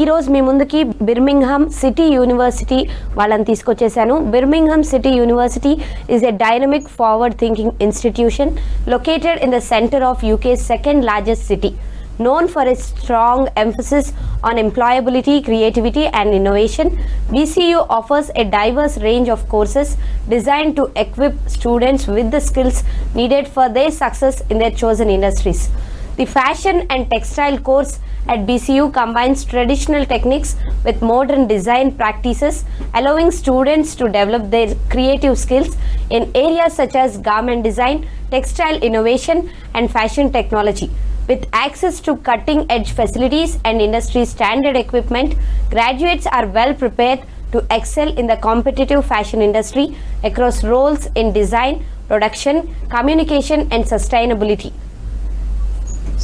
ఈరోజు మీ ముందుకి బిర్మింగ్హామ్ City University వాళ్ళని తీసుకొచ్చేసాను. Birmingham City University is a dynamic forward thinking institution located in the centre of UK's second largest city, known for its strong emphasis on employability, creativity and innovation. BCU offers a diverse range of courses designed to equip students with the skills needed for their success in their chosen industries. The fashion and textile course at BCU combines traditional techniques with modern design practices, allowing students to develop their creative skills in areas such as garment design, textile innovation and fashion technology. With access to cutting-edge facilities and industry standard equipment, graduates are well prepared to excel in the competitive fashion industry across roles in design, production, communication and sustainability.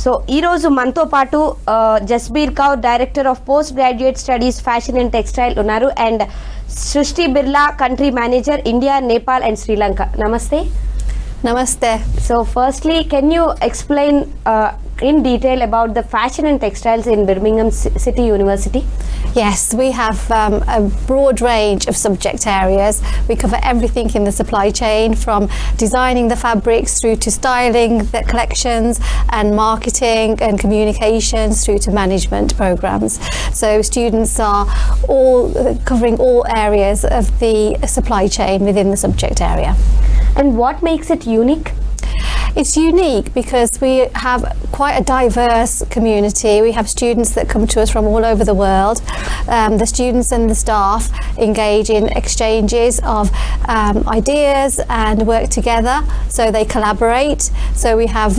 So ఈరోజు మనతో పాటు Jasbir Kaur director of post graduate studies fashion and textile ఉన్నారు, and సృష్టి Birla country manager India, Nepal and Sri Lanka. నమస్తే. Namaste. So firstly, can you explain in detail about the fashion and textiles in Birmingham City University? Yes, we have a broad range of subject areas. We cover everything in the supply chain, from designing the fabrics through to styling the collections and marketing and communications through to management programs. So students are all covering all areas of the supply chain within the subject area. And what makes it unique? It's unique because we have quite a diverse community. We have students that come to us from all over the world. The students and the staff engage in exchanges of ideas and work together, so they collaborate. So we have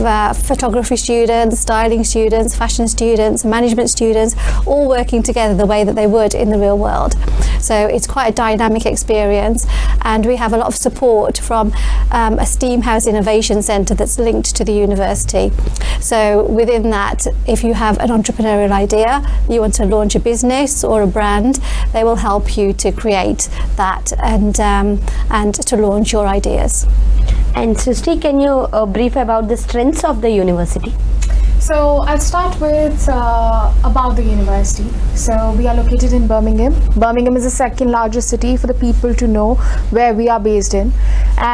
photography students, styling students, fashion students, management students, all working together the way that they would in the real world. So it's quite a dynamic experience, and we have a lot of support from a STEAM House Innovation Centre that's linked to the university. So within that, if you have an entrepreneurial idea, you want to launch a business or a brand, they will help you to create that and to launch your ideas. And Srishti, can you brief about the strengths of the university? So I'll start with about the university. So we are located in Birmingham. Birmingham is the second largest city for the people to know where we are based in.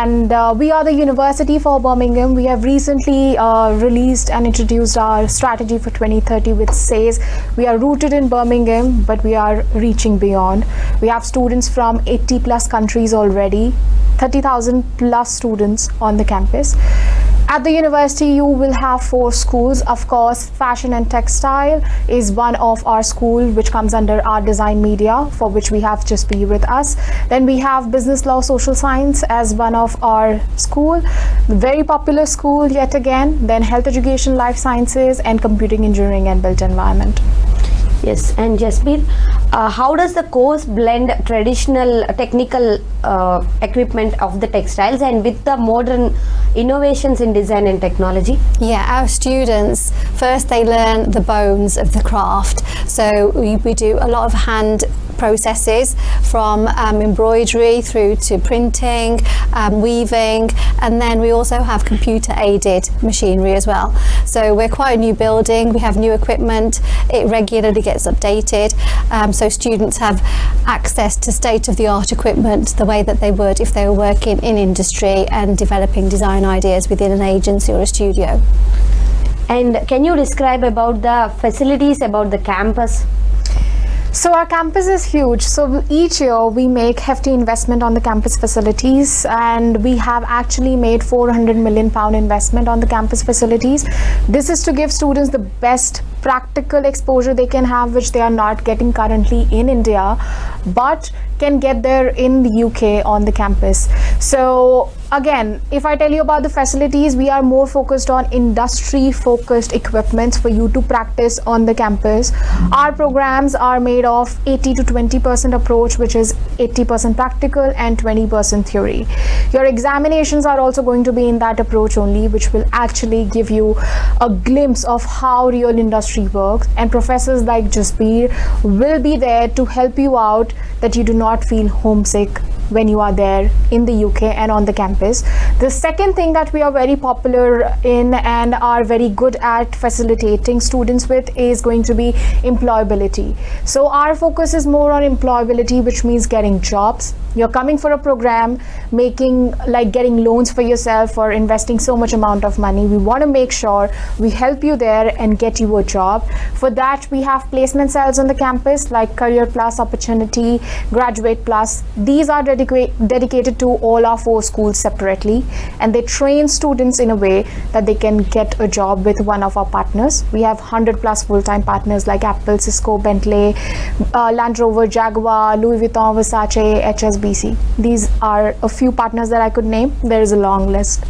And we are the university for Birmingham. We have recently released and introduced our strategy for 2030, which says we are rooted in Birmingham, but we are reaching beyond. We have students from 80 plus countries already, 30,000 plus students on the campus. At the university, you will have 4 schools. Of course, fashion and textile is one of our school, which comes under art design media, for which we have just be with us. Then we have business law, social science as one of our school, very popular school yet again. Then health education, life sciences, and computing engineering and built environment. Yes, and Jasbir, how does the course blend traditional technical equipment of the textiles and with the modern innovations in design and technology? Yeah, our students, first they learn the bones of the craft. So we do a lot of hand processes, from embroidery through to printing, weaving, and then we also have computer aided machinery as well. So we're quite a new building, we have new equipment, it regularly gets updated, so students have access to state of the art equipment the way that they would if they were working in industry and developing design ideas within an agency or a studio. And can you describe about the facilities, about the campus? So our campus is huge. So each year we make hefty investment on the campus facilities, and we have actually made £400 million investment on the campus facilities. This is to give students the best practical exposure they can have, which they are not getting currently in India, but can get there in the UK on the campus. So again, if I tell you about the facilities, we are more focused on industry focused equipments for you to practice on the campus. Our programs are made of 80 to 20% approach, which is 80% practical and 20% theory. Your examinations are also going to be in that approach only, which will actually give you a glimpse of how real industry works, and professors like Jasbir will be there to help you out, that you do not feel homesick when you are there in the UK and on the campus. The second thing that we are very popular in and are very good at facilitating students with is going to be employability. So our focus is more on employability, which means getting jobs. You're coming for a program, getting loans for yourself or investing so much amount of money. We want to make sure we help you there and get you a job. For that, we have placement cells on the campus like Career Plus, Opportunity, Graduate Plus. These are dedicated to all our 4 schools separately, and they train students in a way that they can get a job with one of our partners. We have 100 plus full-time partners like Apple, Cisco, Bentley, Land Rover, Jaguar, Louis Vuitton, Versace, HSBC. These are a few partners that I could name. There is a long list.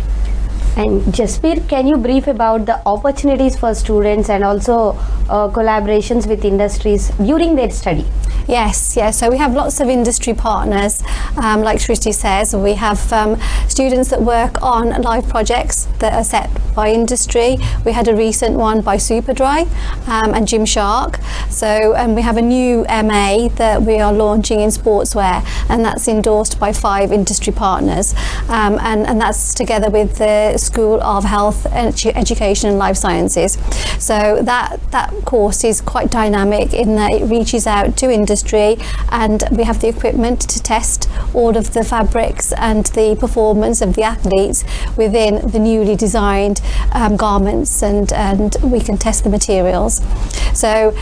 And Jaspir, can you brief about the opportunities for students and also collaborations with industries during their study? Yes. So we have lots of industry partners. Like Srishti says, we have students that work on live projects that are set by industry. We had a recent one by Superdry and Gymshark. And we have a new MA that we are launching in sportswear, and that's endorsed by 5 industry partners. And that's together with the School of Health, Education and Life Sciences. So that course is quite dynamic in that it reaches out to industry, and we have the equipment to test all of the fabrics and the performance of the athletes within the newly designed garments, and we can test the materials. So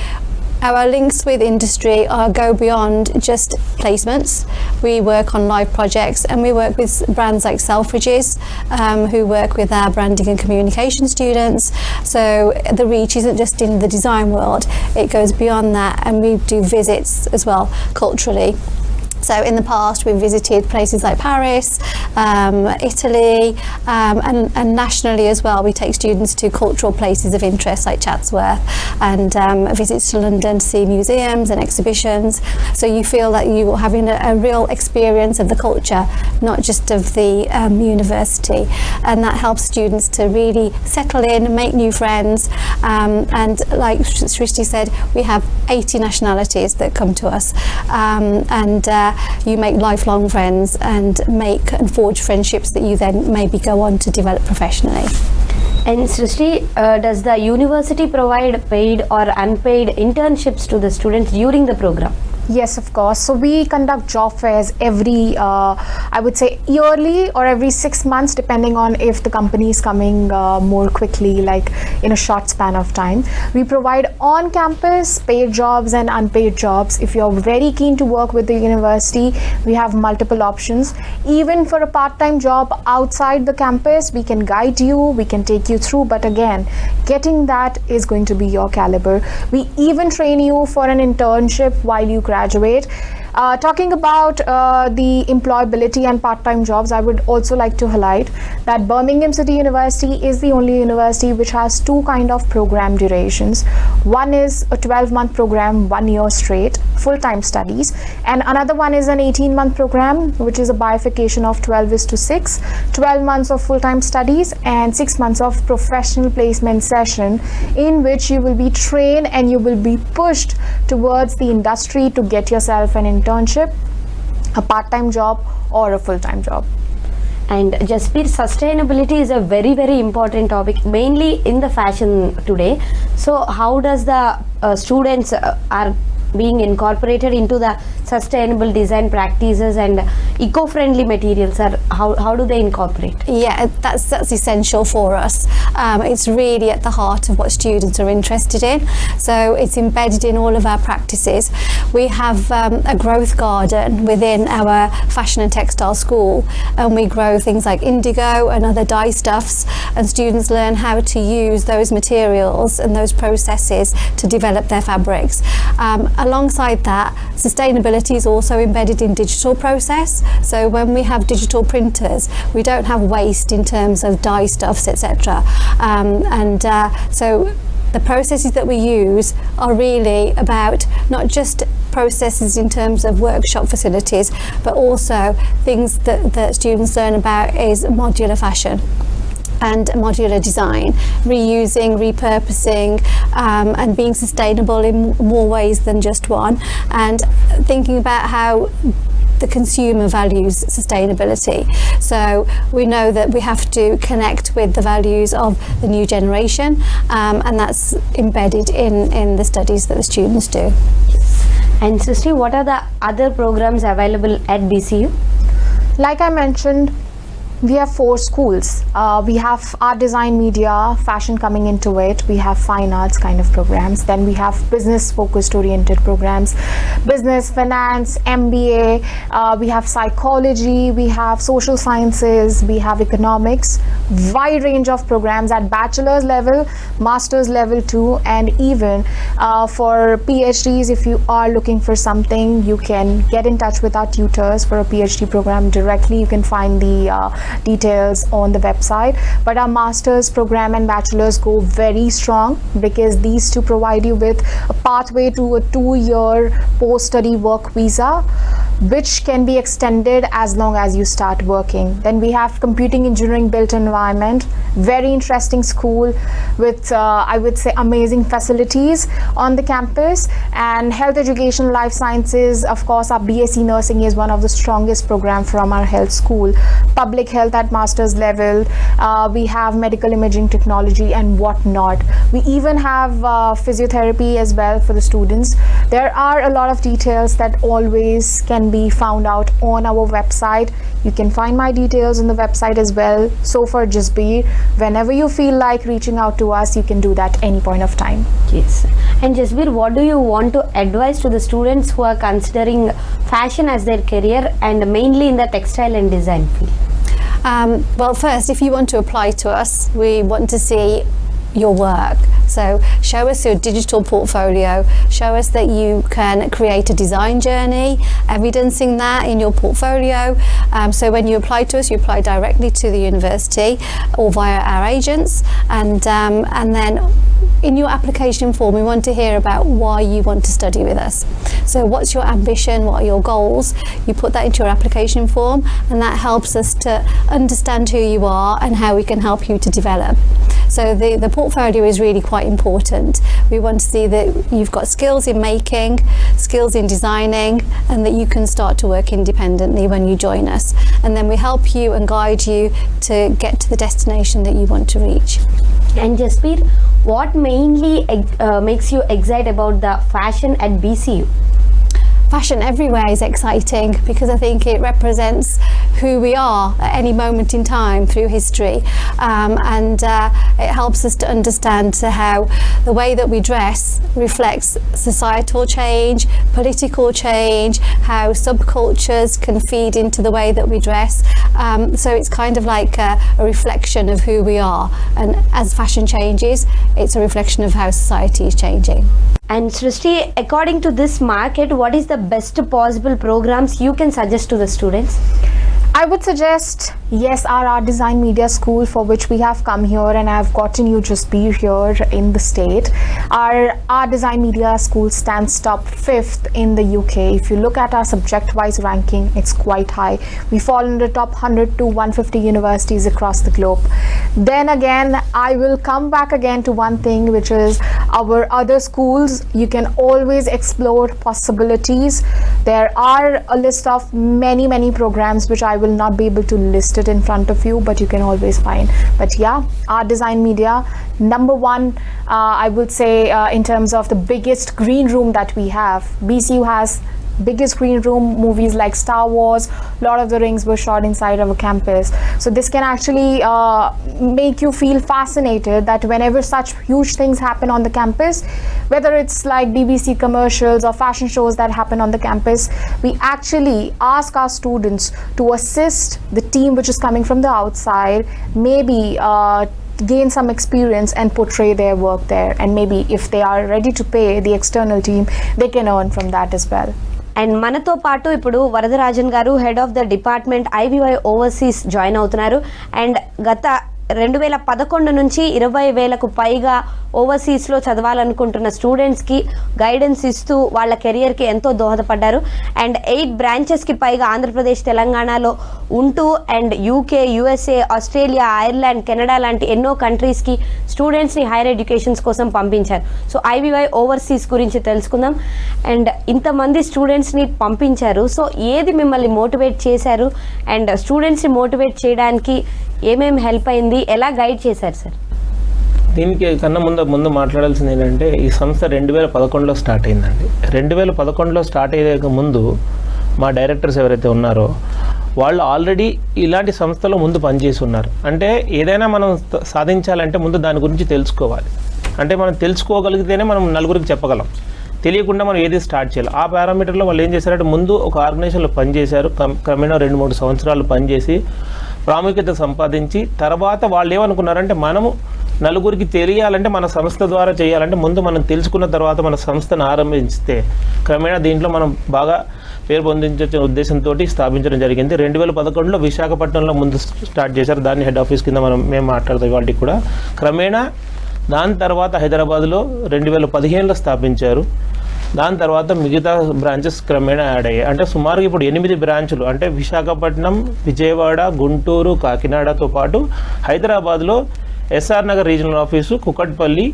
our links with industry go beyond just placements. We work on live projects, and we work with brands like Selfridges, who work with our branding and communication students. So the reach isn't just in the design world, it goes beyond that, and we do visits as well culturally. So in the past, we've visited places like Paris, Italy, and nationally as well. We take students to cultural places of interest like Chatsworth, and visits to London to see museums and exhibitions. So you feel that you're having a real experience of the culture, not just of the university. And that helps students to really settle in, make new friends. And like Srishti said, we have 80 nationalities that come to us. You make lifelong friends and forge friendships that you then maybe go on to develop professionally. And Srishti, does the university provide paid or unpaid internships to the students during the program? Yes, of course. So we conduct job fairs every, I would say yearly or every 6 months, depending on if the company is coming more quickly, like in a short span of time. We provide on-campus paid jobs and unpaid jobs. If you're very keen to work with the university, we have multiple options. Even for a part-time job outside the campus, we can guide you, we can take you through, but again, getting that is going to be your caliber. We even train you for an internship while you graduate. Talking about the employability and part-time jobs, I would also like to highlight that Birmingham City University is the only university which has 2 kind of program durations. One is a 12-month program, 1 year straight, full-time studies, and another one is an 18-month program, which is a bifurcation of 12:6, 12 months of full-time studies and 6 months of professional placement session, in which you will be trained and you will be pushed towards the industry to get yourself an internship, a part-time job or a full-time job. And Jaspir, sustainability is a very, very important topic, mainly in the fashion today. So how does the students are being incorporated into the sustainable design practices and eco-friendly materials, or how do they incorporate? Yeah, that's essential for us. It's really at the heart of what students are interested in. So it's embedded in all of our practices. We have a growth garden within our fashion and textile school, and we grow things like indigo and other dye stuffs, and students learn how to use those materials and those processes to develop their fabrics. Alongside that, sustainability is also embedded in digital process. So when we have digital printers, we don't have waste in terms of dye stuffs, etc. So the processes that we use are really about not just processes in terms of workshop facilities, but also things that students learn about is modular fashion and modular design, reusing, repurposing, and being sustainable in more ways than just one, and thinking about how the consumer values sustainability. So we know that we have to connect with the values of the new generation, and that's embedded in the studies that the students do. And Srishti, what are the other programs available at BCU? Like I mentioned, we have 4 schools. We have art, design, media, fashion coming into it. We have fine arts kind of programs. Then we have business focused oriented programs, business, finance, MBA. We have psychology. We have social sciences. We have economics. Wide range of programs at bachelor's level, master's level too, and even for PhDs. If you are looking for something, you can get in touch with our tutors for a PhD program directly. You can find the details on the website, but our master's program and bachelor's go very strong because these two provide you with a pathway to a 2-year post-study work visa, which can be extended as long as you start working. Then we have computing engineering built environment, very interesting school with I would say amazing facilities on the campus, and health education, life sciences. Of course, our BSc nursing is one of the strongest program from our health school, public health at master's level. We have medical imaging technology and whatnot. We even have physiotherapy as well for the students. There are a lot of details that always can be found out on our website. You can find my details on the website as well. So for Jasbir, whenever you feel like reaching out to us, you can do that any point of time. Yes. And Jasbir, what do you want to advise to the students who are considering fashion as their career and mainly in the textile and design field? Well, first, if you want to apply to us, we want to see your work. So show us your digital portfolio, show us that you can create a design journey, evidencing that in your portfolio. So when you apply to us, you apply directly to the university or via our agents, and then in your application form, we want to hear about why you want to study with us. So what's your ambition, what are your goals? You put that into your application form, and that helps us to understand who you are and how we can help you to develop. So the portfolio is really quite important. We want to see that you've got skills in making, skills in designing, and that you can start to work independently when you join us. And then we help you and guide you to get to the destination that you want to reach. And Jasbir, what mainly makes you excited about the fashion at BCU? Fashion everywhere is exciting because I think it represents who we are at any moment in time through history, and it helps us to understand how the way that we dress reflects societal change, political change, how subcultures can feed into the way that we dress. So it's kind of like a reflection of who we are, and as fashion changes, it's a reflection of how society is changing. And Srishti, according to this market, what is the best possible programs you can suggest to the students? I would suggest, yes, our art design media school, for which we have come here and I've gotten you Jasbir here in the state. Our art design media school stands top 5th in the UK. If you look at our subject wise ranking, it's quite high. We fall in the top 100 to 150 universities across the globe. Then again, I will come back again to one thing, which is our other schools. You can always explore possibilities. There are a list of many programs which I will not be able to list it in front of you, but you can always find. But yeah, art design media, number 1, I would say, in terms of the biggest green room that we have. BCU has biggest green room. Movies like Star Wars, Lord of the Rings were shot inside our campus. So this can actually make you feel fascinated that whenever such huge things happen on the campus, whether it's like BBC commercials or fashion shows that happen on the campus, we actually ask our students to assist the team which is coming from the outside, maybe gain some experience and portray their work there, and maybe if they are ready to pay the external team, they can earn from that as well. And మనతో పాటు ఇప్పుడు వరదరాజన్ గారు head of the department IVY overseas join అవుతున్నారు. And గత 2011 నుంచి 20,000కు పైగా ఓవర్సీస్లో చదవాలనుకుంటున్న స్టూడెంట్స్కి guidance ఇస్తూ వాళ్ళ కెరియర్కి ఎంతో దోహదపడ్డారు. అండ్ 8 బ్రాంచెస్కి పైగా ఆంధ్రప్రదేశ్ తెలంగాణలో ఉంటూ and UK, USA, Australia, Ireland, Canada లాంటి ఎన్నో కంట్రీస్కి స్టూడెంట్స్ని హైయర్ ఎడ్యుకేషన్స్ కోసం పంపించారు. సో ఐబీవై ఓవర్సీస్ గురించి తెలుసుకుందాం. అండ్ ఇంతమంది స్టూడెంట్స్ని పంపించారు, సో ఏది మిమ్మల్ని మోటివేట్ చేశారు అండ్ స్టూడెంట్స్ని మోటివేట్ చేయడానికి ఏమేమి హెల్ప్ అయింది, ఎలా గైడ్ చేశారు సార్? దీనికి కన్నా ముందు మాట్లాడాల్సింది ఏంటంటే ఈ సంస్థ 2011లో స్టార్ట్ అయిందండి. 2011లో స్టార్ట్ అయ్యే ముందు మా డైరెక్టర్స్ ఎవరైతే ఉన్నారో వాళ్ళు ఆల్రెడీ ఇలాంటి సంస్థలో ముందు పనిచేసి ఉన్నారు. అంటే ఏదైనా మనం సాధించాలంటే ముందు దాని గురించి తెలుసుకోవాలి. అంటే మనం తెలుసుకోగలిగితేనే మనం నలుగురికి చెప్పగలం. తెలియకుండా మనం ఏది స్టార్ట్ చేయాలి. ఆ పారామీటర్లో వాళ్ళు ఏం చేశారంటే ముందు ఒక ఆర్గనైజేషన్లో పనిచేశారు. క్రమేణా 2-3 సంవత్సరాలు పనిచేసి ప్రాముఖ్యత సంపాదించి తర్వాత వాళ్ళు ఏమనుకున్నారంటే మనము నలుగురికి తెలియాలంటే మన సంస్థ ద్వారా చేయాలంటే ముందు మనం తెలుసుకున్న తర్వాత మన సంస్థను ఆరంభిస్తే క్రమేణా దీంట్లో మనం బాగా పేరు పొందించే ఉద్దేశంతో స్థాపించడం జరిగింది. 2011లో విశాఖపట్నంలో ముందు స్టార్ట్ చేశారు. దాన్ని హెడ్ ఆఫీస్ కింద మేము మాట్లాడతాం వాటికి కూడా. క్రమేణా దాని తర్వాత హైదరాబాద్లో 2015లో స్థాపించారు. దాని తర్వాత మిగతా బ్రాంచెస్ క్రమేణా యాడ్ అయ్యాయి. అంటే సుమారుగా ఇప్పుడు 8 బ్రాంచులు, అంటే విశాఖపట్నం, విజయవాడ, గుంటూరు, కాకినాడతో పాటు హైదరాబాద్లో SR Nagar regional office, Kukatpally,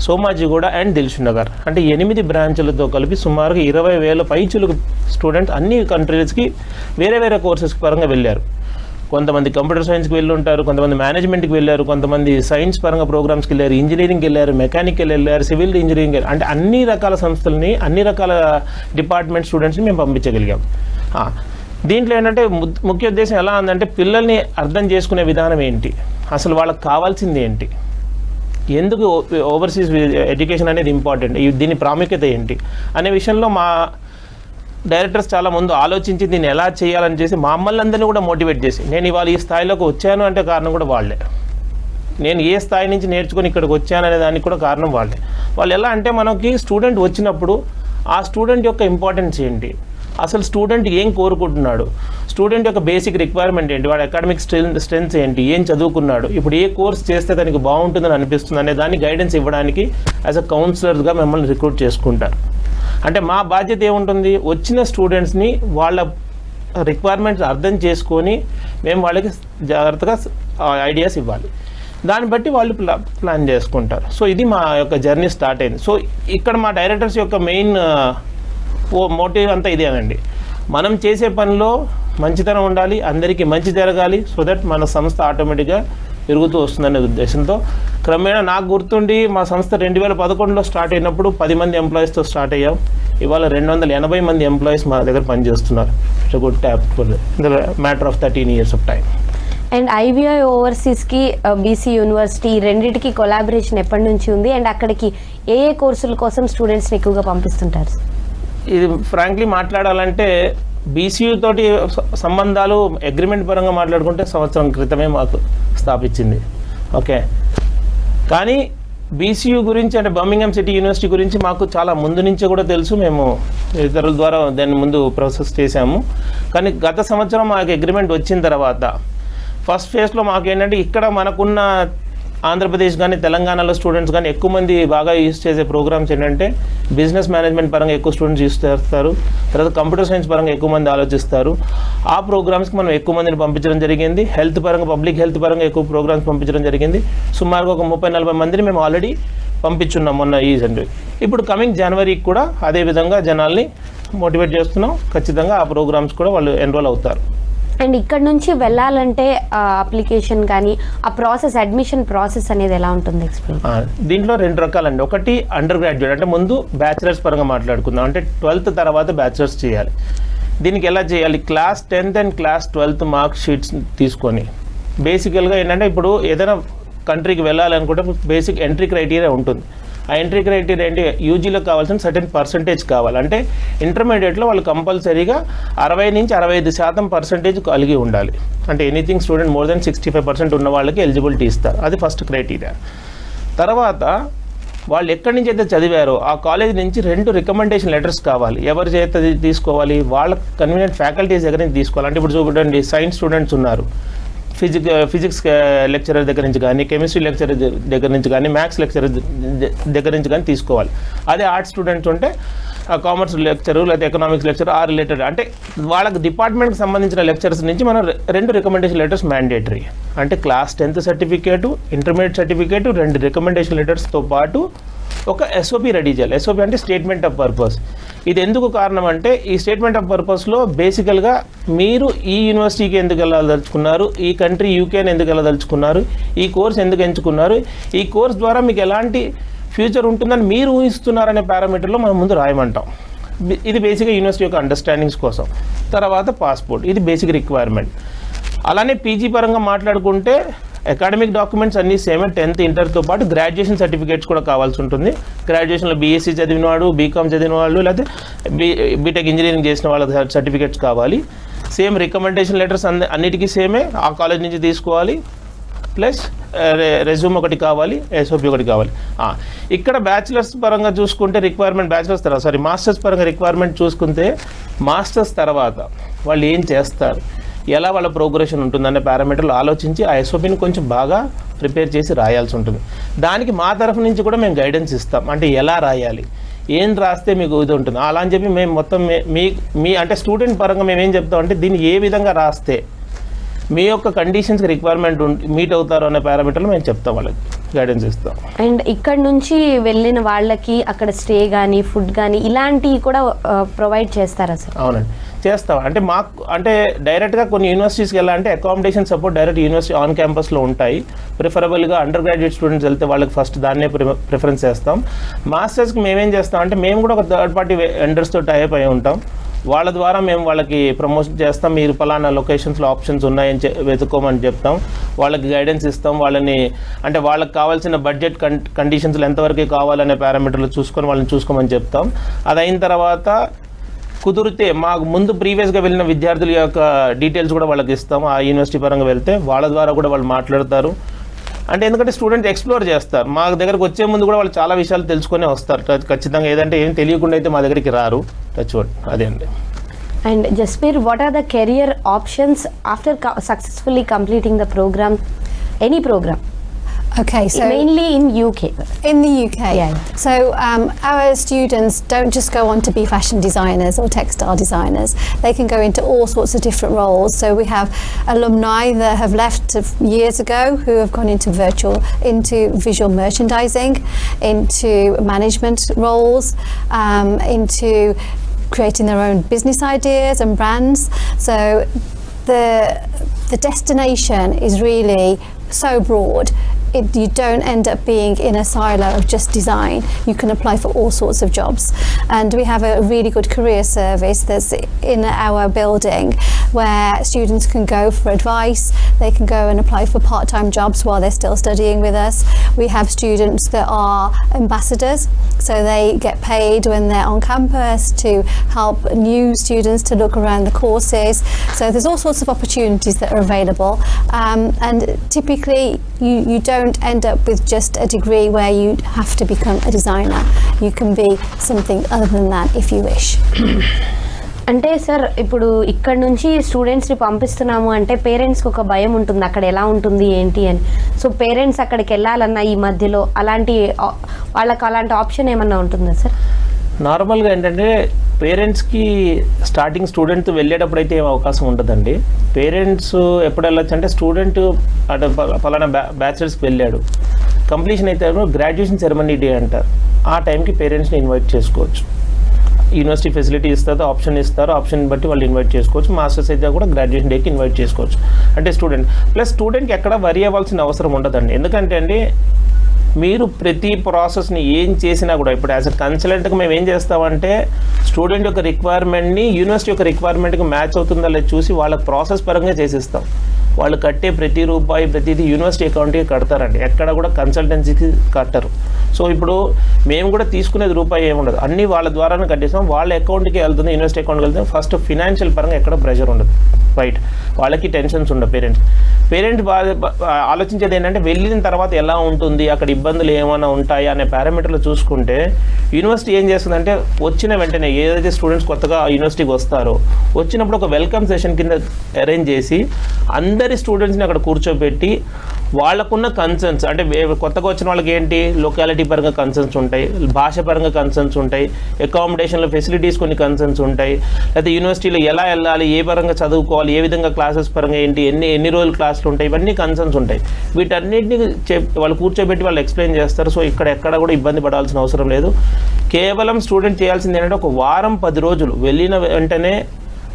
Somajiguda and Dilsukh Nagar, అంటే 8 బ్రాంచులతో కలిపి సుమారుగా 20,000 పైచులకు స్టూడెంట్స్ అన్ని కంట్రీస్కి వేరే వేరే కోర్సెస్ పరంగా వెళ్ళారు. కొంతమంది కంప్యూటర్ సైన్స్కి వెళ్ళి ఉంటారు, కొంతమంది మేనేజ్మెంట్కి వెళ్ళారు, కొంతమంది సైన్స్ పరంగా ప్రోగ్రామ్స్కి వెళ్ళారు, ఇంజనీరింగ్కి వెళ్ళారు, మెకానికల్ వెళ్ళారు, సివిల్ ఇంజనీరింగ్ వెళ్ళారు. అంటే అన్ని రకాల సంస్థలని, అన్ని రకాల డిపార్ట్మెంట్ స్టూడెంట్స్ని మేము పంపించగలిగాం. దీంట్లో ఏంటంటే ముఖ్య ఉద్దేశం ఎలా ఉందంటే పిల్లల్ని అర్థం చేసుకునే విధానం ఏంటి, అసలు వాళ్ళకి కావాల్సింది ఏంటి, ఎందుకు ఓవర్సీస్ ఎడ్యుకేషన్ అనేది ఇంపార్టెంట్, దీని ప్రాముఖ్యత ఏంటి అనే విషయంలో మా డైరెక్టర్స్ చాలా ముందు ఆలోచించి దీన్ని ఎలా చేయాలని చేసి మమ్మల్ని అందరినీ కూడా మోటివేట్ చేసి నేను ఇవాళ ఈ స్థాయిలోకి వచ్చాను అంటే కారణం కూడా వాళ్ళే. నేను ఏ స్థాయి నుంచి నేర్చుకుని ఇక్కడికి వచ్చాను అనే దానికి కూడా కారణం వాళ్ళే. వాళ్ళు ఎలా అంటే మనకి స్టూడెంట్ వచ్చినప్పుడు ఆ స్టూడెంట్ యొక్క ఇంపార్టెన్స్ ఏంటి, అసలు స్టూడెంట్ ఏం కోరుకుంటున్నాడు, స్టూడెంట్ యొక్క బేసిక్ రిక్వైర్మెంట్ ఏంటి, వాడు అకాడమిక్ స్ట్రెంగ్స్ ఏంటి, ఏం చదువుకున్నాడు, ఇప్పుడు ఏ కోర్స్ చేస్తే దానికి బాగుంటుందని అనిపిస్తుంది అనే దాన్ని గైడెన్స్ ఇవ్వడానికి యాజ్ అ కౌన్సిలర్స్గా మిమ్మల్ని రిక్రూట్ చేసుకుంటారు. అంటే మా బాధ్యత ఏముంటుంది, వచ్చిన స్టూడెంట్స్ని వాళ్ళ రిక్వైర్మెంట్స్ అర్థం చేసుకొని మేము వాళ్ళకి జాగ్రత్తగా ఐడియాస్ ఇవ్వాలి. దాన్ని బట్టి వాళ్ళు ప్లాన్ చేసుకుంటారు. సో ఇది మా యొక్క జర్నీ స్టార్ట్ అయింది. సో ఇక్కడ మా డైరెక్టర్స్ యొక్క మెయిన్ మోటివ్ అంతా ఇదేనండి, మనం చేసే పనిలో మంచితనం ఉండాలి, అందరికీ మంచి జరగాలి, సో దట్ మన సంస్థ ఆటోమేటిక్గా పెరుగుతూ వస్తుందనే ఉద్దేశంతో క్రమేణా నాకు గుర్తుండి మా సంస్థ 2011లో స్టార్ట్ అయినప్పుడు 10 మంది ఎంప్లాయీస్తో స్టార్ట్ అయ్యాం. ఇవాళ 280 మంది ఎంప్లాయీస్ మా దగ్గర పనిచేస్తున్నారు. It's good tap for the matter of 13 years of time. And IBI ఓవర్సీస్కి బీసీ యూనివర్సిటీ రెండింటికి కొలాబరేషన్ ఎప్పటి నుంచి ఉంది అండ్ అక్కడికి ఏ కోర్సుల కోసం స్టూడెంట్స్ని ఎక్కువగా పంపిస్తుంటారు? ఇది ఫ్రాంక్లీ మాట్లాడాలంటే బీసీయూ తోటి సంబంధాలు అగ్రిమెంట్ పరంగా మాట్లాడుకుంటే సంవత్సరం క్రితమే మాకు స్థాపించింది. ఓకే, కానీ బీసీయూ గురించి అంటే బర్మింగ్హామ్ సిటీ యూనివర్సిటీ గురించి మాకు చాలా ముందు నుంచే కూడా తెలుసు. మేము ఇతరుల ద్వారా దాన్ని ముందు ప్రాసెస్ చేశాము. కానీ గత సంవత్సరం మాకు అగ్రిమెంట్ వచ్చిన తర్వాత ఫస్ట్ ఫేజ్లో మాకు ఏంటంటే ఇక్కడ మనకున్న ఆంధ్రప్రదేశ్ కానీ తెలంగాణలో స్టూడెంట్స్ కానీ ఎక్కువ మంది బాగా యూజ్ చేసే ప్రోగ్రామ్స్ ఏంటంటే బిజినెస్ మేనేజ్మెంట్ పరంగా ఎక్కువ స్టూడెంట్స్ యూజ్ చేస్తారు, తర్వాత కంప్యూటర్ సైన్స్ పరంగా ఎక్కువ మంది ఆలోచిస్తారు. ఆ ప్రోగ్రామ్స్కి మనం ఎక్కువ మందిని పంపించడం జరిగింది. హెల్త్ పరంగా, పబ్లిక్ హెల్త్ పరంగా ఎక్కువ ప్రోగ్రామ్స్ పంపించడం జరిగింది. సుమారుగా ఒక 30-40 మందిని మేము ఆల్రెడీ పంపించున్నాం మొన్న ఈ జనవరి. ఇప్పుడు కమింగ్ జనవరికి కూడా అదేవిధంగా జనాల్ని మోటివేట్ చేస్తున్నాం. ఖచ్చితంగా ఆ ప్రోగ్రామ్స్ కూడా వాళ్ళు ఎన్రోల్ అవుతారు. అండ్ ఇక్కడ నుంచి వెళ్ళాలంటే అప్లికేషన్ కానీ ఆ ప్రాసెస్, అడ్మిషన్ ప్రాసెస్ అనేది ఎలా ఉంటుంది ఎక్స్ప్లెయిన్? దీంట్లో 2 రకాలండి. ఒకటి అండర్ గ్రాడ్యుయేట్, అంటే ముందు బ్యాచిలర్స్ పరంగా మాట్లాడుకుందాం. అంటే 12th తర్వాత బ్యాచిలర్స్ చేయాలి. దీనికి ఎలా చేయాలి, class 10th and class 12th mark sheets తీసుకొని బేసికల్గా ఏంటంటే ఇప్పుడు ఏదైనా కంట్రీకి వెళ్ళాలనుకుంటే బేసిక్ ఎంట్రీ క్రైటీరియా ఉంటుంది. ఆ ఎంట్రీ క్రైటీరియా ఏంటి, యూజీలో కావాల్సిన సర్టెన్ పర్సంటేజ్ కావాలి. అంటే ఇంటర్మీడియట్లో వాళ్ళు కంపల్సరీగా 60 నుంచి 65% కలిగి ఉండాలి. అంటే ఎనీథింగ్ స్టూడెంట్ మోర్ దెన్ 65% ఉన్న వాళ్ళకి ఎలిజిబిలిటీ ఇస్తారు. అది ఫస్ట్ క్రైటీరియా. తర్వాత వాళ్ళు ఎక్కడి నుంచి అయితే చదివారో ఆ కాలేజ్ నుంచి 2 రికమెండేషన్ లెటర్స్ కావాలి. ఎవరి చేత తీసుకోవాలి, వాళ్ళ కన్వీనియంట్ ఫ్యాకల్టీస్ దగ్గర నుంచి తీసుకోవాలి. అంటే ఇప్పుడు చూడండి, సైన్స్ స్టూడెంట్స్ ఉన్నారు, ఫిజిక్స్ లెక్చరర్ దగ్గర నుంచి కానీ, కెమిస్ట్రీ లెక్చరర్ దగ్గర నుంచి కానీ, మ్యాథ్స్ లెక్చరర్ దగ్గర నుంచి కానీ తీసుకోవాలి. అదే ఆర్ట్స్ స్టూడెంట్స్ ఉంటే కామర్స్ లెక్చరు లేదా ఎకనామిక్స్ లెక్చర్ ఆ రిలేటెడ్ అంటే వాళ్ళకి డిపార్ట్మెంట్కి సంబంధించిన లెక్చర్స్ నుంచి మనం 2 రికమెండేషన్ లెటర్స్ మ్యాండేటరీ. అంటే class 10th certificate, intermediate certificate, 2 recommendation లెటర్స్తో పాటు ఒక ఎస్ఓపి రెడీ చేయాలి. ఎస్ఓపి అంటే స్టేట్మెంట్ ఆఫ్ పర్పస్. ఇది ఎందుకు కారణం అంటే ఈ స్టేట్మెంట్ ఆఫ్ పర్పస్లో బేసికల్గా మీరు ఈ యూనివర్సిటీకి ఎందుకు వెళ్ళదలుచుకున్నారు, ఈ కంట్రీ యూకేని ఎందుకు వెళ్ళదలుచుకున్నారు, ఈ కోర్స్ ఎందుకు ఎంచుకున్నారు, ఈ కోర్స్ ద్వారా మీకు ఎలాంటి ఫ్యూచర్ ఉంటుందని మీరు ఊహిస్తున్నారనే పారామీటర్లో మనం ముందు రాయమంటాం. ఇది బేసిక్గా యూనివర్సిటీ యొక్క అండర్స్టాండింగ్స్ కోసం. తర్వాత పాస్పోర్ట్, ఇది బేసిక్ రిక్వైర్మెంట్. అలానే పీజీ పరంగా మాట్లాడుకుంటే అకాడమిక్ డాక్యుమెంట్స్ అన్నీ సేమే. 10th ఇంటర్తో పాటు గ్రాడ్యుయేషన్ సర్టిఫికేట్స్ కూడా కావాల్సి ఉంటుంది. గ్రాడ్యుయేషన్లో బీఎస్సీ చదివిన వాడు, బీకామ్ చదివిన వాళ్ళు, లేకపోతే బీటెక్ ఇంజనీరింగ్ చేసిన వాళ్ళ సర్టిఫికేట్స్ కావాలి. సేమ్ రికమెండేషన్ లెటర్స్ అన్నిటికీ సేమే, ఆ కాలేజ్ నుంచి తీసుకోవాలి. ప్లస్ రెజ్యూమ్ ఒకటి కావాలి, ఎస్ఓపి ఒకటి కావాలి. ఇక్కడ బ్యాచిలర్స్ పరంగా చూసుకుంటే రిక్వైర్మెంట్ మాస్టర్స్ పరంగా రిక్వైర్మెంట్ చూసుకుంటే మాస్టర్స్ తర్వాత వాళ్ళు ఏం చేస్తారు, ఎలా వాళ్ళ ప్రోగ్రెషన్ ఉంటుందనే పారామీటర్లు ఆలోచించి ఆ ఎస్ఓపిని కొంచెం బాగా ప్రిపేర్ చేసి రాయాల్సి ఉంటుంది. దానికి మా తరఫు నుంచి కూడా మేము గైడెన్స్ ఇస్తాం. అంటే ఎలా రాయాలి, ఏం రాస్తే మీకు ఇది ఉంటుంది అలా అని చెప్పి మేము మొత్తం మీ అంటే స్టూడెంట్ పరంగా మేము ఏం చెప్తామంటే దీన్ని ఏ విధంగా రాస్తే మీ యొక్క కండిషన్స్కి రిక్వైర్మెంట్ మీట్ అవుతారు అనే పారామీటర్లు మేము చెప్తాం, వాళ్ళకి గైడెన్స్ ఇస్తాం. అండ్ ఇక్కడ నుంచి వెళ్ళిన వాళ్ళకి అక్కడ స్టే కానీ ఫుడ్ కానీ ఇలాంటివి కూడా ప్రొవైడ్ చేస్తారా సార్? అవునండి, చేస్తాం. అంటే మాకు అంటే డైరెక్ట్గా కొన్ని యూనివర్సిటీస్కి వెళ్ళాలంటే accommodation support direct university on క్యాంపస్లో ఉంటాయి. ప్రిఫరబుల్గా అండర్ గ్రాడ్యుయేట్ స్టూడెంట్స్ వెళ్తే వాళ్ళకి ఫస్ట్ దాన్నే ప్రిఫరెన్స్ చేస్తాం. మాస్టర్స్కి మేమేం చేస్తాం అంటే మేము కూడా ఒక థర్డ్ పార్టీ వెండర్స్తో టైప్ అయి ఉంటాం. వాళ్ళ ద్వారా మేము వాళ్ళకి ప్రమోషన్ చేస్తాం. మీరు పలానా లొకేషన్స్లో ఆప్షన్స్ ఉన్నాయని వెతుక్కోమని చెప్తాం. వాళ్ళకి గైడెన్స్ ఇస్తాం. వాళ్ళని అంటే వాళ్ళకి కావాల్సిన బడ్జెట్ కండిషన్స్లో ఎంతవరకు కావాలనే పారామీటర్లు చూసుకొని వాళ్ళని చూసుకోమని చెప్తాం. అది అయిన తర్వాత కుదిరితే మాకు ముందు ప్రీవియస్గా వెళ్ళిన విద్యార్థుల యొక్క డీటెయిల్స్ కూడా వాళ్ళకి ఇస్తాం. ఆ యూనివర్సిటీ పరంగా వెళ్తే వాళ్ళ ద్వారా కూడా వాళ్ళు మాట్లాడతారు. అంటే ఎందుకంటే స్టూడెంట్స్ ఎక్స్ప్లోర్ చేస్తారు. మా దగ్గరకు వచ్చే ముందు కూడా వాళ్ళు చాలా విషయాలు తెలుసుకొని వస్తారు ఖచ్చితంగా. ఏదంటే ఏం తెలియకుండా అయితే మా దగ్గరికి రారు. అదే అండి. And Jasbir, what are the career options after successfully completing the programme, any programme? Okay, so mainly in UK. In the UK, yeah. So our students don't just go on to be fashion designers or textile designers. They can go into all sorts of different roles. So we have alumni that have left years ago who have gone into visual merchandising, into management roles, into creating their own business ideas and brands. So the destination is really so broad. You don't end up being in a silo of just design. You can apply for all sorts of jobs, and we have a really good career service that's in our building where students can go for advice. They can go and apply for part-time jobs while they're still studying with us. We have students that are ambassadors, so they get paid when they're on campus to help new students to look around the courses. So there's all sorts of opportunities that are available, and typically you don't end up with just a degree where you have to become a designer. You can be something other than that if you wish. అంటే sir ఇప్పుడు ఇక్కడ నుంచి స్టూడెంట్స్ని పంపిస్తున్నాము అంటే పేరెంట్స్కి ఒక భయం ఉంటుంది, అక్కడ ఎలా ఉంటుంది ఏంటి అని. సో పేరెంట్స్ అక్కడికి వెళ్ళాలన్నా ఈ మధ్యలో వాళ్ళకి అలాంటి ఆప్షన్ ఏమన్నా ఉంటుందా సార్? నార్మల్గా ఏంటంటే పేరెంట్స్కి స్టార్టింగ్ స్టూడెంట్ వెళ్ళేటప్పుడు అయితే ఏం అవకాశం ఉంటుందండి. పేరెంట్స్ ఎప్పుడు వెళ్ళొచ్చు అంటే స్టూడెంట్ అటు పలానా బ్యాచిలర్స్కి వెళ్ళాడు, కంప్లీషన్ అయితే గ్రాడ్యుయేషన్ సెరమనీ డే అంటారు. ఆ టైంకి పేరెంట్స్ని ఇన్వైట్ చేసుకోవచ్చు. యూనివర్సిటీ ఫెసిలిటీ ఇస్తారు, ఆప్షన్ ఇస్తారు. ఆప్షన్ బట్టి వాళ్ళు ఇన్వైట్ చేసుకోవచ్చు. మాస్టర్స్ అయితే కూడా గ్రాడ్యుయేషన్ డేకి ఇన్వైట్ చేసుకోవచ్చు. అంటే స్టూడెంట్కి ఎక్కడ వరి అవ్వాల్సిన అవసరం ఉండదండి. ఎందుకంటే అండి మీరు ప్రతి ప్రాసెస్ని ఏం చేసినా కూడా ఇప్పుడు యాజ్ అ కన్సల్టెంట్గా మేము ఏం చేస్తామంటే స్టూడెంట్ యొక్క రిక్వైర్మెంట్ని యూనివర్సిటీ యొక్క రిక్వైర్మెంట్కి మ్యాచ్ అవుతుందా లేదా చూసి వాళ్ళకి ప్రాసెస్ పరంగా చేసిస్తాం. వాళ్ళు కట్టే ప్రతి రూపాయి ప్రతిదీ యూనివర్సిటీ అకౌంట్కి కడతారండి. ఎక్కడ కూడా కన్సల్టెన్సీకి కట్టరు. సో ఇప్పుడు మేము కూడా తీసుకునేది రూపాయి ఏముండదు, అన్నీ వాళ్ళ ద్వారానే కట్టేస్తాం. వాళ్ళ అకౌంట్కి వెళ్తుంది, యూనివర్సిటీ అకౌంట్కి వెళ్తుంది. ఫస్ట్ ఫినాన్షియల్ పరంగా ఎక్కడ ప్రెషర్ ఉండదు, రైట్? వాళ్ళకి టెన్షన్స్ ఉండవు. పేరెంట్స్ ఆలోచించేది ఏంటంటే వెళ్ళిన తర్వాత ఎలా ఉంటుంది, అక్కడ ఇబ్బందులు ఏమైనా ఉంటాయా అనే పారామీటర్లు చూసుకుంటే యూనివర్సిటీ ఏం చేస్తుందంటే వచ్చిన వెంటనే ఏదైతే స్టూడెంట్స్ కొత్తగా యూనివర్సిటీకి వస్తారో వచ్చినప్పుడు ఒక వెల్కమ్ సెషన్ కింద అరేంజ్ చేసి అందరినీ అందరి స్టూడెంట్స్ని అక్కడ కూర్చోబెట్టి వాళ్ళకున్న కన్సర్న్స్ అంటే కొత్తగా వచ్చిన వాళ్ళకి ఏంటి లొకాలిటీ పరంగా కన్సర్న్స్ ఉంటాయి, భాష పరంగా కన్సర్న్స్ ఉంటాయి, అకామిడేషన్లో ఫెసిలిటీస్ కొన్ని కన్సర్న్స్ ఉంటాయి, లేకపోతే యూనివర్సిటీలో ఎలా వెళ్ళాలి, ఏ పరంగా చదువుకోవాలి, ఏ విధంగా క్లాసెస్ పరంగా ఏంటి, ఎన్ని రోజులు క్లాసులు ఉంటాయి, ఇవన్నీ కన్సర్న్స్ ఉంటాయి. వీటన్నిటిని వాళ్ళు కూర్చోబెట్టి వాళ్ళు ఎక్స్ప్లెయిన్ చేస్తారు. సో ఇక్కడ ఎక్కడ కూడా ఇబ్బంది పడాల్సిన అవసరం లేదు. కేవలం స్టూడెంట్ చేయాల్సింది ఏంటంటే ఒక వారం 10 రోజులు వెళ్ళిన వెంటనే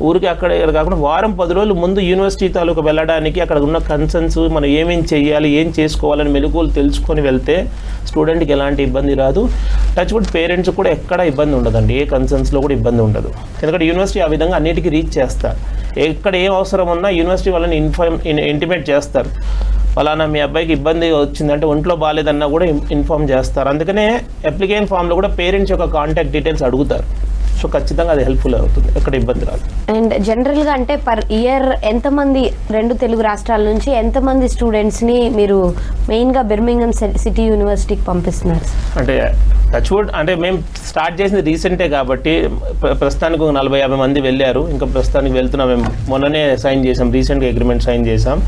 ఊరికి అక్కడ కాకుండా వారం 10 రోజులు ముందు యూనివర్సిటీ తాలూకు వెళ్ళడానికి అక్కడ ఉన్న కన్సర్న్స్ మనం ఏమేం చేయాలి, ఏం చేసుకోవాలని మెలకువలు తెలుసుకొని వెళ్తే స్టూడెంట్కి ఎలాంటి ఇబ్బంది రాదు. టచ్ వుడ్ పేరెంట్స్ కూడా ఎక్కడ ఇబ్బంది ఉండదండి, ఏ కన్సర్న్స్లో కూడా ఇబ్బంది ఉండదు. ఎందుకంటే యూనివర్సిటీ ఆ విధంగా అన్నిటికీ రీచ్ చేస్తారు. ఎక్కడ ఏం అవసరం ఉన్నా యూనివర్సిటీ వాళ్ళని ఇంటిమేట్ చేస్తారు. ఫలానా మీ అబ్బాయికి ఇబ్బంది వచ్చిందంటే ఒంట్లో బాగాలేదన్నా కూడా ఇన్ఫామ్ చేస్తారు. అందుకనే అప్లికేషన్ ఫామ్లో కూడా పేరెంట్స్ యొక్క కాంటాక్ట్ డీటెయిల్స్ అడుగుతారు. సో ఖచ్చితంగా అది హెల్ప్ఫుల్ అవుతుంది, ఎక్కడ ఇబ్బంది రాదు. అండ్ జనరల్గా అంటే పర్ ఇయర్ ఎంతమంది 2 తెలుగు రాష్ట్రాల నుంచి ఎంతమంది స్టూడెంట్స్ని మీరు మెయిన్గా బర్మింగ్హామ్ సిటీ యూనివర్సిటీకి పంపిస్తున్నారు? అంటే టచ్వుడ్ అంటే మేము స్టార్ట్ చేసింది రీసెంటే కాబట్టి ప్రస్తుతానికి 40-50 మంది వెళ్ళారు. ఇంకా ప్రస్తుతానికి వెళ్తున్నాం. మేము మొన్ననే సైన్ చేసాం, రీసెంట్గా అగ్రిమెంట్ సైన్ చేసాం.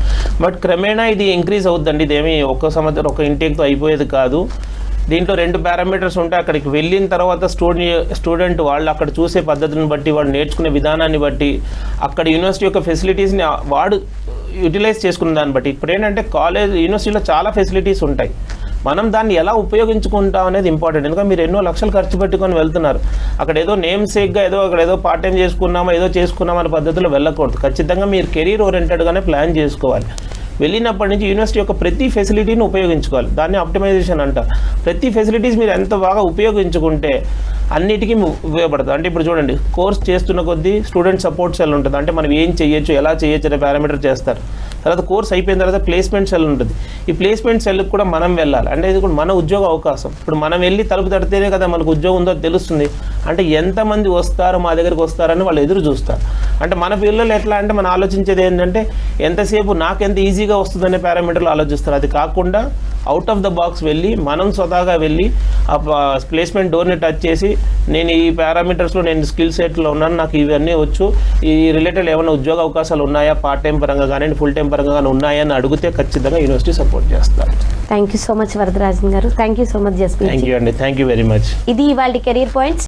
బట్ క్రమేణా ఇది ఇంక్రీజ్ అవుతుందండి. ఇదేమీ ఒక్క సంవత్సరం ఒక ఇంటేక్తో అయిపోయేది కాదు. దీంట్లో 2 పారామీటర్స్ ఉంటాయి. అక్కడికి వెళ్ళిన తర్వాత స్టూడెంట్ వాళ్ళు అక్కడ చూసే పద్ధతిని బట్టి, వాడు నేర్చుకునే విధానాన్ని బట్టి, అక్కడ యూనివర్సిటీ యొక్క ఫెసిలిటీస్ని వాడు యూటిలైజ్ చేసుకున్న దాన్ని బట్టి. ఇప్పుడు ఏంటంటే యూనివర్సిటీలో చాలా ఫెసిలిటీస్ ఉంటాయి. మనం దాన్ని ఎలా ఉపయోగించుకుంటాం అనేది ఇంపార్టెంట్. ఎందుకంటే మీరు ఎన్నో లక్షలు ఖర్చు పెట్టుకొని వెళ్తున్నారు. అక్కడ ఏదో నేమ్ సేక్గా అక్కడ ఏదో పార్ట్ టైం చేసుకున్నామా అనే పద్ధతిలో వెళ్ళకూడదు. ఖచ్చితంగా మీరు కెరీర్ ఓరియంటెడ్గానే ప్లాన్ చేసుకోవాలి. వెళ్ళినప్పటి నుంచి యూనివర్సిటీ యొక్క ప్రతి ఫెసిలిటీని ఉపయోగించుకోవాలి. దాన్ని ఆప్టిమైజేషన్ అంటారు. ప్రతి ఫెసిలిటీస్ మీరు ఎంత బాగా ఉపయోగించుకుంటే అన్నిటికీ ఉపయోగపడుతుంది. అంటే ఇప్పుడు చూడండి, కోర్స్ చేస్తున్న కొద్దీ స్టూడెంట్ సపోర్ట్ సెల్ ఉంటుంది. అంటే మనం ఏం చేయొచ్చు, ఎలా చేయొచ్చు అనే పారామీటర్ చేస్తారు. తర్వాత కోర్స్ అయిపోయిన తర్వాత ప్లేస్మెంట్ సెల్ ఉంటుంది. ఈ ప్లేస్మెంట్ సెల్కి కూడా మనం వెళ్ళాలి. అంటే ఇది కూడా మన ఉద్యోగ అవకాశం. ఇప్పుడు మనం వెళ్ళి తలుపు తడితేనే కదా మనకు ఉద్యోగం ఉందో తెలుస్తుంది. అంటే ఎంతమంది వస్తారో మా దగ్గరికి వస్తారని వాళ్ళు ఎదురు చూస్తారు. అంటే మన పిల్లలు ఎట్లా అంటే మనం ఆలోచించేది ఏంటంటే ఎంతసేపు నాకు ఎంత ఈజీగా వస్తుందనే పారామీటర్లు ఆలోచిస్తారు. అది కాకుండా అవుట్ ఆఫ్ ద బాక్స్ వెళ్ళి మనం స్వతహాగా వెళ్ళి ఆ ప్లేస్మెంట్ డోర్ని టచ్ చేసి నేను ఈ పారామీటర్స్లో నేను స్కిల్ సెట్లో ఉన్నాను, నాకు ఇవన్నీ వచ్చు, ఈ రిలేటెడ్ ఏమైనా ఉద్యోగ అవకాశాలు ఉన్నాయా, పార్ట్ టైం పరంగా కానీ ఫుల్ టైం పరంగా కానీ ఉన్నాయా అని అడిగితే ఖచ్చితంగా యూనివర్సిటీ సపోర్ట్ చేస్తారు. Thank you so much Varadarajan garu. Thank you so much Jaspreet. Thank you అండి. Thank you very much. ఇది ఇవాళ కెరీర్ పాయింట్స్.